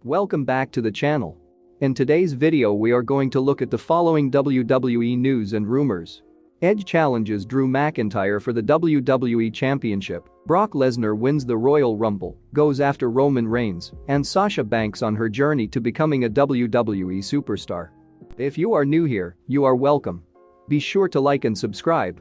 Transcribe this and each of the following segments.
Welcome back to the channel. In today's video we are going to look at the following WWE news and rumors. Edge challenges Drew McIntyre for the WWE Championship, Brock Lesnar wins the Royal Rumble, goes after Roman Reigns, and Sasha Banks on her journey to becoming a WWE superstar. If you are new here, you are welcome. Be sure to like and subscribe.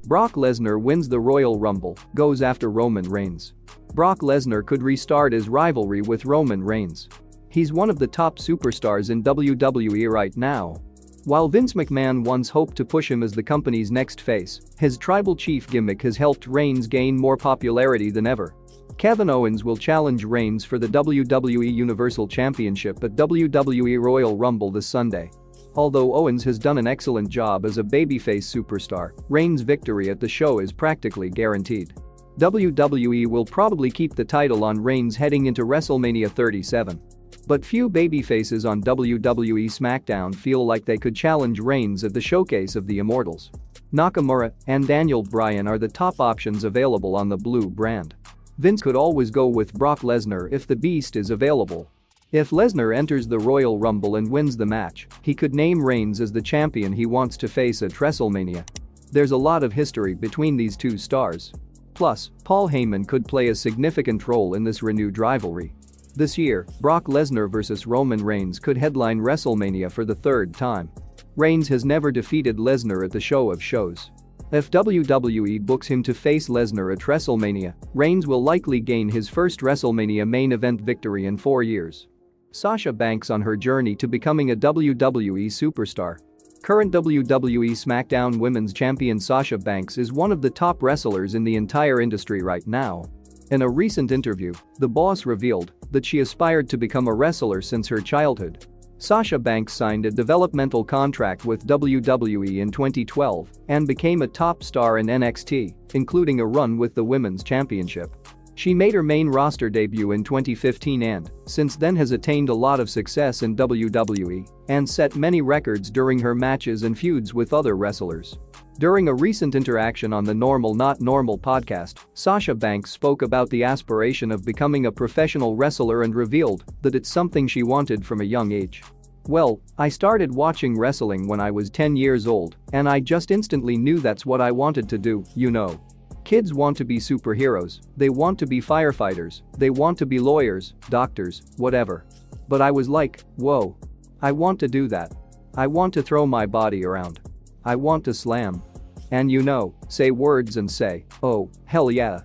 Brock Lesnar wins the Royal Rumble, goes after Roman Reigns. Brock Lesnar could restart his rivalry with Roman Reigns. He's one of the top superstars in WWE right now. While Vince McMahon once hoped to push him as the company's next face, his tribal chief gimmick has helped Reigns gain more popularity than ever. Kevin Owens will challenge Reigns for the WWE Universal Championship at WWE Royal Rumble this Sunday. Although Owens has done an excellent job as a babyface superstar, Reigns' victory at the show is practically guaranteed. WWE will probably keep the title on Reigns heading into WrestleMania 37. But few babyfaces on WWE SmackDown feel like they could challenge Reigns at the Showcase of the Immortals. Nakamura and Daniel Bryan are the top options available on the Blue brand. Vince could always go with Brock Lesnar if the Beast is available. If Lesnar enters the Royal Rumble and wins the match, he could name Reigns as the champion he wants to face at WrestleMania. There's a lot of history between these two stars. Plus, Paul Heyman could play a significant role in this renewed rivalry. This year, Brock Lesnar vs Roman Reigns could headline WrestleMania for the third time. Reigns has never defeated Lesnar at the show of shows. If WWE books him to face Lesnar at WrestleMania, Reigns will likely gain his first WrestleMania main event victory in 4 years. Sasha Banks on her journey to becoming a WWE superstar. Current WWE SmackDown Women's Champion Sasha Banks is one of the top wrestlers in the entire industry right now. In a recent interview, the boss revealed that she aspired to become a wrestler since her childhood. Sasha Banks signed a developmental contract with WWE in 2012 and became a top star in NXT, including a run with the Women's Championship. She made her main roster debut in 2015 and, since then, has attained a lot of success in WWE and set many records during her matches and feuds with other wrestlers. During a recent interaction on the Normal Not Normal podcast, Sasha Banks spoke about the aspiration of becoming a professional wrestler and revealed that it's something she wanted from a young age. "Well, I started watching wrestling when I was 10 years old, and I just instantly knew that's what I wanted to do, you know. Kids want to be superheroes, they want to be firefighters, they want to be lawyers, doctors, whatever. But I was like, whoa. I want to do that. I want to throw my body around. I want to slam. And say words and say, oh, hell yeah.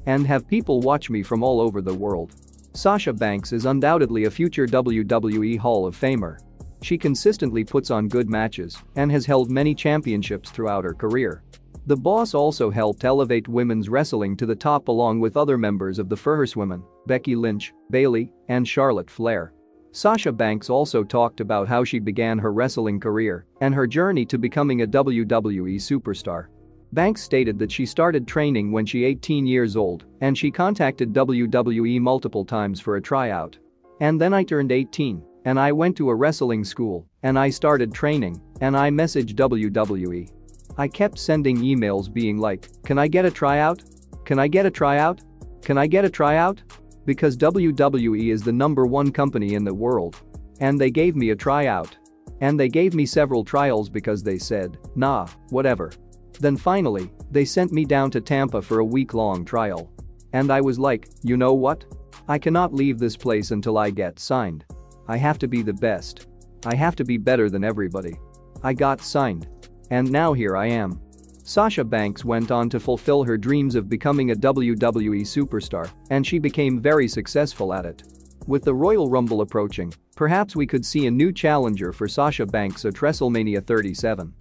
And have people watch me from all over the world." Sasha Banks is undoubtedly a future WWE Hall of Famer. She consistently puts on good matches and has held many championships throughout her career. The boss also helped elevate women's wrestling to the top along with other members of the Horsewomen, Becky Lynch, Bayley, and Charlotte Flair. Sasha Banks also talked about how she began her wrestling career and her journey to becoming a WWE superstar. Banks stated that she started training when she was 18 years old and she contacted WWE multiple times for a tryout. "And then I turned 18 and I went to a wrestling school and I started training and I messaged WWE. I kept sending emails being like, can I get a tryout? Can I get a tryout? Can I get a tryout? Because WWE is the #1 company in the world. And they gave me a tryout. And they gave me several trials because they said, nah, whatever. Then finally, they sent me down to Tampa for a week-long trial. And I was like, you know what? I cannot leave this place until I get signed. I have to be the best. I have to be better than everybody. I got signed. And now here I am." Sasha Banks went on to fulfill her dreams of becoming a WWE superstar, and she became very successful at it. With the Royal Rumble approaching, perhaps we could see a new challenger for Sasha Banks at WrestleMania 37.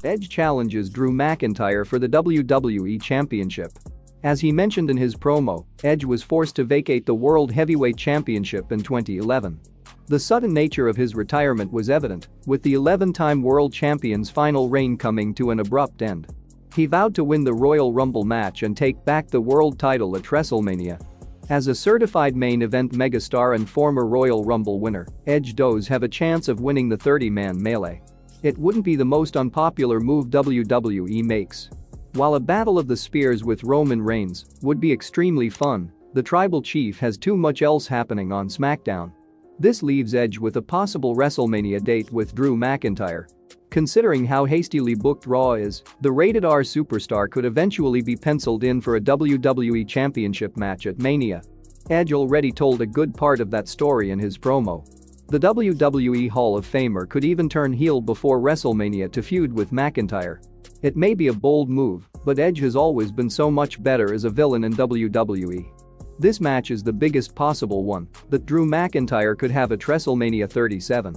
Edge challenges Drew McIntyre for the WWE Championship. As he mentioned in his promo, Edge was forced to vacate the World Heavyweight Championship in 2011. The sudden nature of his retirement was evident, with the 11-time world champion's final reign coming to an abrupt end. He vowed to win the Royal Rumble match and take back the world title at WrestleMania. As a certified main event megastar and former Royal Rumble winner, Edge does have a chance of winning the 30-man melee. It wouldn't be the most unpopular move WWE makes. While a battle of the spears with Roman Reigns would be extremely fun, The tribal chief has too much else happening on SmackDown. This leaves Edge with a possible WrestleMania date with Drew McIntyre. Considering how hastily booked Raw is, the rated R superstar could eventually be penciled in for a WWE Championship match at Mania. Edge already told a good part of that story in his promo. The WWE Hall of Famer could even turn heel before WrestleMania to feud with McIntyre. It may be a bold move, but Edge has always been so much better as a villain in WWE. This match is the biggest possible one that Drew McIntyre could have at WrestleMania 37.